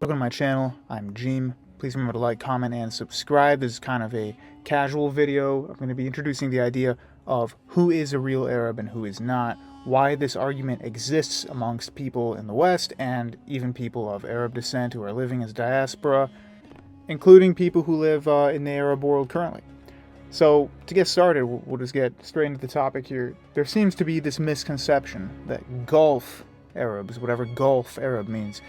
Welcome to my channel. I'm Jeem. Please remember to like, comment, and subscribe. This is kind of a casual video. I'm going to be introducing the idea of who is a real Arab and who is not, why this argument exists amongst people in the West and even people of Arab descent who are living as diaspora, including people who live in the Arab world currently. So, to get started, we'll just get straight into the topic here. There seems to be this misconception that Gulf Arabs, whatever Gulf Arab means,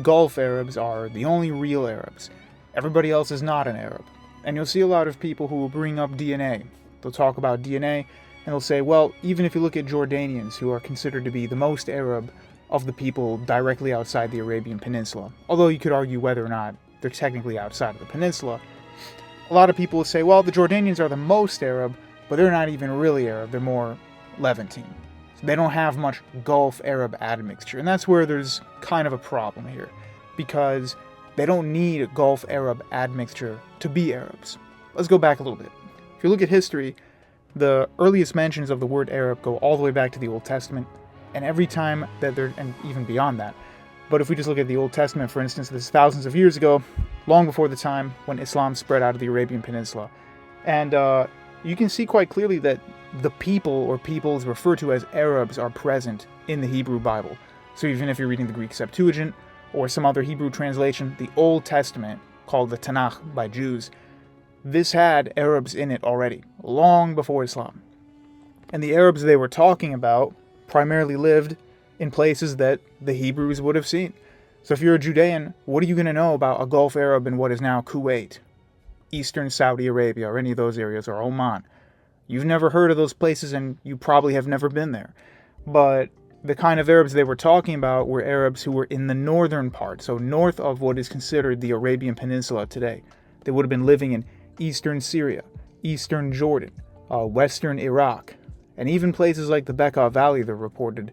Gulf Arabs are the only real Arabs. Everybody else is not an Arab. And you'll see a lot of people who will bring up DNA. They'll talk about DNA, and they'll say, well, even if you look at Jordanians, who are considered to be the most Arab of the people directly outside the Arabian Peninsula, although you could argue whether or not they're technically outside of the peninsula, a lot of people will say, well, the Jordanians are the most Arab, but they're not even really Arab, they're more Levantine. They don't have much Gulf Arab admixture, and that's where there's kind of a problem here, because they don't need a Gulf Arab admixture to be Arabs. Let's go back a little bit. If you look at history, the earliest mentions of the word Arab go all the way back to the Old Testament, and every time that they're, and even beyond that, but if we just look at the Old Testament, for instance, this is thousands of years ago, long before the time when Islam spread out of the Arabian Peninsula, and you can see quite clearly that the people or peoples referred to as Arabs are present in the Hebrew Bible. So even if you're reading the Greek Septuagint or some other Hebrew translation, the Old Testament, called the Tanakh by Jews, this had Arabs in it already, long before Islam. And the Arabs they were talking about primarily lived in places that the Hebrews would have seen. So if you're a Judean, what are you going to know about a Gulf Arab in what is now Kuwait, Eastern Saudi Arabia, or any of those areas, or Oman? You've never heard of those places, and you probably have never been there. But the kind of Arabs they were talking about were Arabs who were in the northern part, so north of what is considered the Arabian Peninsula today. They would have been living in eastern Syria, eastern Jordan, western Iraq, and even places like the Bekaa Valley they're reported,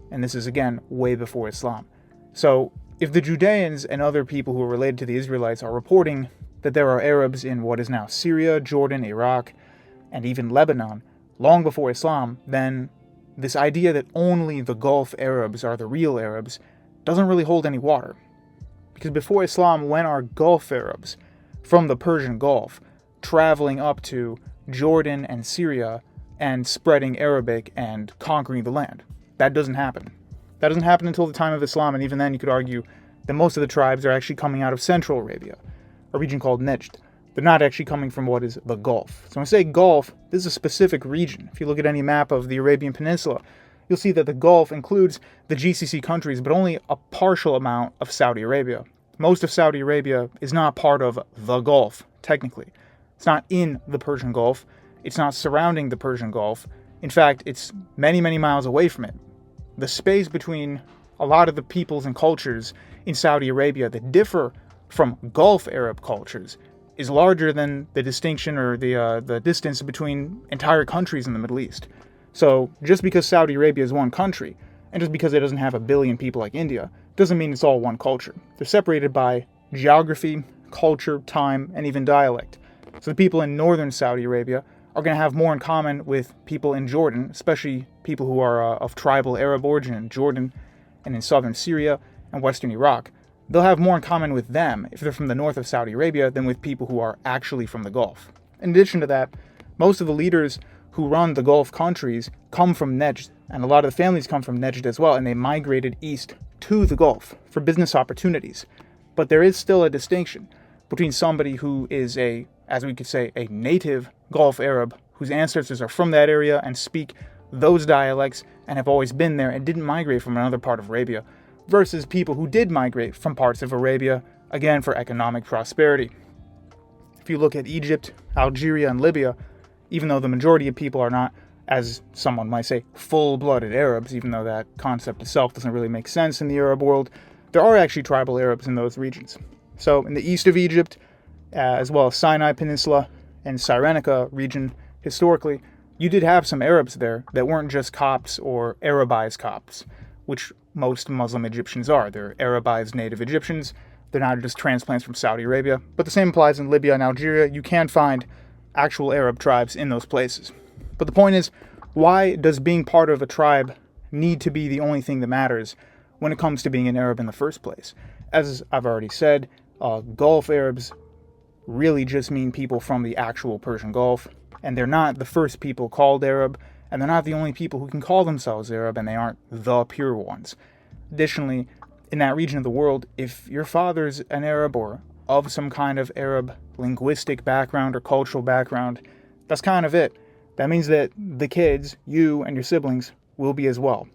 and this is again way before Islam. So if the Judeans and other people who are related to the Israelites are reporting that there are Arabs in what is now Syria, Jordan, Iraq, and even Lebanon, long before Islam, then this idea that only the Gulf Arabs are the real Arabs doesn't really hold any water. Because before Islam, when are Gulf Arabs from the Persian Gulf traveling up to Jordan and Syria and spreading Arabic and conquering the land? That doesn't happen. That doesn't happen until the time of Islam, and even then you could argue that most of the tribes are actually coming out of Central Arabia, a region called Najd. They're not actually coming from what is the Gulf. So when I say Gulf, this is a specific region. If you look at any map of the Arabian Peninsula, you'll see that the Gulf includes the GCC countries, but only a partial amount of Saudi Arabia. Most of Saudi Arabia is not part of the Gulf, technically. It's not in the Persian Gulf. It's not surrounding the Persian Gulf. In fact, it's many, many miles away from it. The space between a lot of the peoples and cultures in Saudi Arabia that differ from Gulf Arab cultures is larger than the distinction or the distance between entire countries in the Middle East. So just because Saudi Arabia is one country, and just because it doesn't have 1 billion people like India, doesn't mean it's all one culture. They're separated by geography, culture, time, and even dialect. So the people in northern Saudi Arabia are going to have more in common with people in Jordan, especially people who are of tribal Arab origin in Jordan and in southern Syria and western Iraq. They'll have more in common with them if they're from the north of Saudi Arabia than with people who are actually from the Gulf. In addition to that, most of the leaders who run the Gulf countries come from Najd, and a lot of the families come from Najd as well, and they migrated east to the Gulf for business opportunities. But there is still a distinction between somebody who is as we could say, a native Gulf Arab whose ancestors are from that area and speak those dialects and have always been there and didn't migrate from another part of Arabia, versus people who did migrate from parts of Arabia, again for economic prosperity. If you look at Egypt, Algeria, and Libya, even though the majority of people are not, as someone might say, full-blooded Arabs, even though that concept itself doesn't really make sense in the Arab world, there are actually tribal Arabs in those regions. So in the east of Egypt, as well as Sinai Peninsula and Cyrenaica region, historically, you did have some Arabs there that weren't just Copts or Arabized Copts, which most Muslim Egyptians are. They're Arabized native Egyptians. They're not just transplants from Saudi Arabia. But the same applies in Libya and Algeria. You can find actual Arab tribes in those places. But the point is, why does being part of a tribe need to be the only thing that matters when it comes to being an Arab in the first place? as I've already said, Gulf Arabs really just mean people from the actual Persian Gulf, and they're not the first people called Arab, and they're not the only people who can call themselves Arab, and they aren't the pure ones. Additionally, in that region of the world, if your father's an Arab or of some kind of Arab linguistic background or cultural background, that's kind of it. That means that the kids, you and your siblings, will be as well.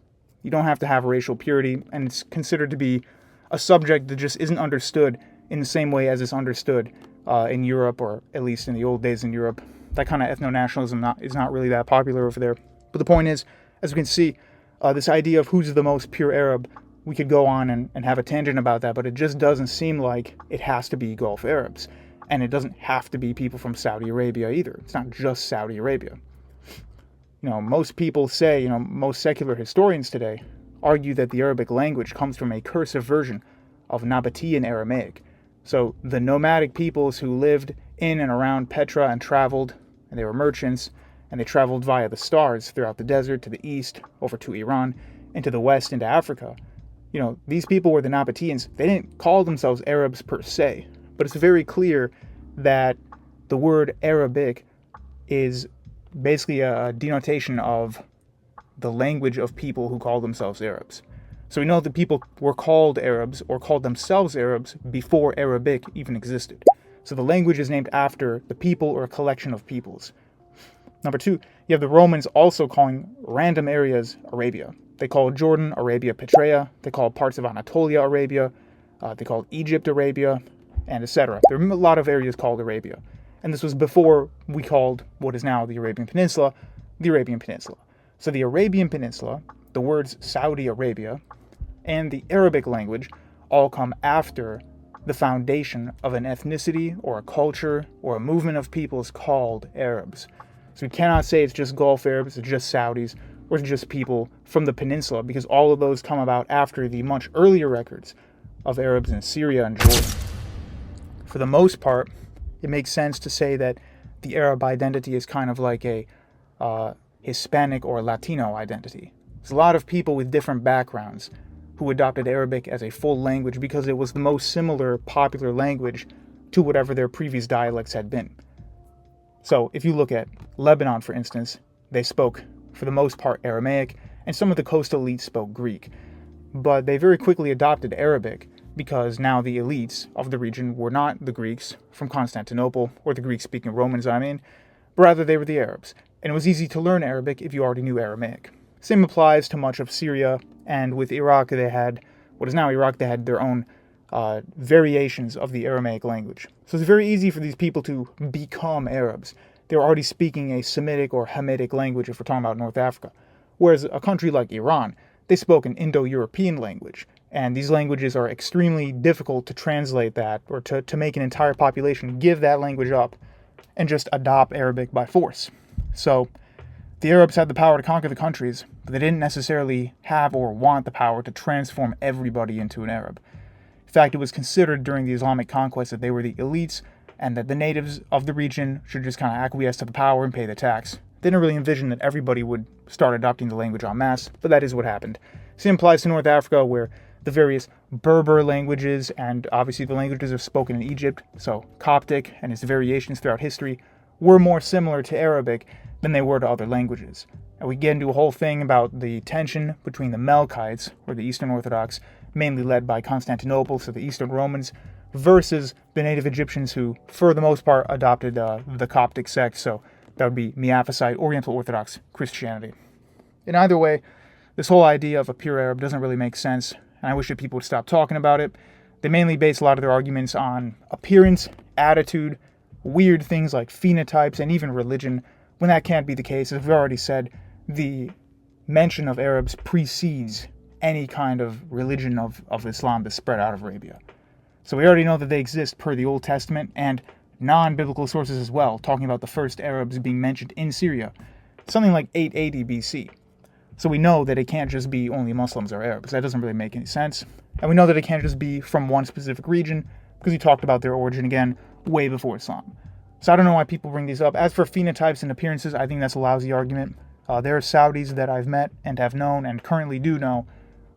You don't have to have racial purity, and it's considered to be a subject that just isn't understood in the same way as it's understood in Europe, or at least in the old days in Europe. That kind of ethno-nationalism is not really that popular over there. But the point is, as we can see, this idea of who's the most pure Arab, we could go on and have a tangent about that, but it just doesn't seem like it has to be Gulf Arabs. And it doesn't have to be people from Saudi Arabia either. It's not just Saudi Arabia. Most people say, most secular historians today argue that the Arabic language comes from a cursive version of Nabatean Aramaic. So the nomadic peoples who lived in and around Petra and traveled, and they were merchants, and they traveled via the stars throughout the desert to the east, over to Iran, and to the west into Africa. These people were the Nabateans. They didn't call themselves Arabs per se, but it's very clear that the word Arabic is basically a denotation of the language of people who call themselves Arabs. So we know that people were called Arabs or called themselves Arabs before Arabic even existed. So the language is named after the people or a collection of peoples. Number two, you have the Romans also calling random areas Arabia. They called Jordan Arabia Petraea. They called parts of Anatolia Arabia. They called Egypt Arabia, and etc. There are a lot of areas called Arabia. And this was before we called what is now the Arabian Peninsula, the Arabian Peninsula. So the Arabian Peninsula, the words Saudi Arabia, and the Arabic language all come after the foundation of an ethnicity or a culture or a movement of peoples called Arabs. So we cannot say it's just Gulf Arabs, it's just Saudis, or it's just people from the peninsula, because all of those come about after the much earlier records of Arabs in Syria and Jordan. For the most part, it makes sense to say that the Arab identity is kind of like a Hispanic or Latino identity. There's a lot of people with different backgrounds who adopted Arabic as a full language because it was the most similar popular language to whatever their previous dialects had been. So if you look at Lebanon, for instance, they spoke, for the most part, Aramaic, and some of the coastal elites spoke Greek. But they very quickly adopted Arabic because now the elites of the region were not the Greeks from Constantinople, or the Greek-speaking Romans, but rather they were the Arabs. And it was easy to learn Arabic if you already knew Aramaic. Same applies to much of Syria, and with Iraq, they had their own variations of the Aramaic language. So it's very easy for these people to become Arabs. They were already speaking a Semitic or Hamitic language if we're talking about North Africa. Whereas a country like Iran, they spoke an Indo-European language. And these languages are extremely difficult to translate that, or to make an entire population give that language up and just adopt Arabic by force. So the Arabs had the power to conquer the countries, but they didn't necessarily have or want the power to transform everybody into an Arab. In fact, it was considered during the Islamic conquest that they were the elites and that the natives of the region should just kind of acquiesce to the power and pay the tax. They didn't really envision that everybody would start adopting the language en masse, but that is what happened. Same applies to North Africa, where the various Berber languages, and obviously the languages are spoken in Egypt, so Coptic and its variations throughout history, were more similar to Arabic than they were to other languages. And we get into a whole thing about the tension between the Melkites, or the Eastern Orthodox, mainly led by Constantinople, so the Eastern Romans, versus the native Egyptians who, for the most part, adopted the Coptic sect, so that would be Miaphysite, Oriental Orthodox Christianity. In either way, this whole idea of a pure Arab doesn't really make sense, and I wish that people would stop talking about it. They mainly base a lot of their arguments on appearance, attitude, weird things like phenotypes, and even religion, when that can't be the case. As we've already said, the mention of Arabs precedes any kind of religion of Islam that's spread out of Arabia. So we already know that they exist per the Old Testament and non-biblical sources as well, talking about the first Arabs being mentioned in Syria, something like 880 BC. So we know that it can't just be only Muslims or Arabs. That doesn't really make any sense. And we know that it can't just be from one specific region, because we talked about their origin again way before Islam. So I don't know why people bring these up. As for phenotypes and appearances, I think that's a lousy argument. There are Saudis that I've met and have known and currently do know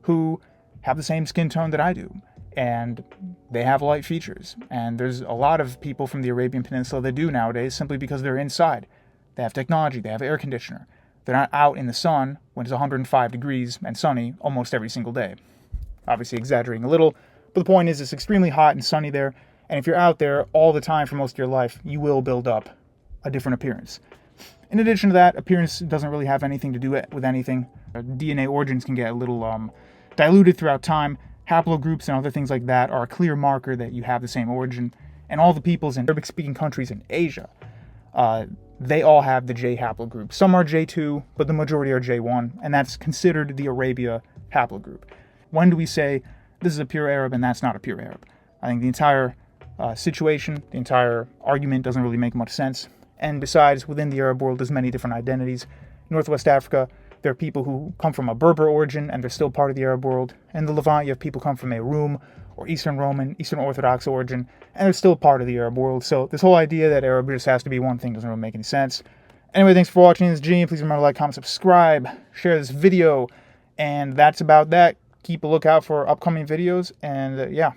who have the same skin tone that I do. and they have light features. And there's a lot of people from the Arabian Peninsula that do nowadays simply because they're inside. They have technology, they have air conditioner. They're not out in the sun when it's 105 degrees and sunny almost every single day. Obviously exaggerating a little, but the point is it's extremely hot and sunny there, and if you're out there all the time for most of your life, you will build up a different appearance. In addition to that, appearance doesn't really have anything to do with anything. DNA origins can get a little diluted throughout time. Haplogroups and other things like that are a clear marker that you have the same origin. And all the peoples in Arabic-speaking countries in Asia, they all have the J haplogroup. Some are J2, but the majority are J1, and that's considered the Arabia haplogroup. When do we say this is a pure Arab and that's not a pure Arab? I think the entire situation, the entire argument doesn't really make much sense. And besides, within the Arab world, there's many different identities. Northwest Africa, there are people who come from a Berber origin and they're still part of the Arab world. In the Levant, you have people come from a Rum or Eastern Roman, Eastern Orthodox origin, and they're still part of the Arab world. So this whole idea that Arab just has to be one thing doesn't really make any sense. Anyway, thanks for watching. This is Gene. Please remember to like, comment, subscribe, share this video, and that's about that. Keep a lookout for upcoming videos, and yeah.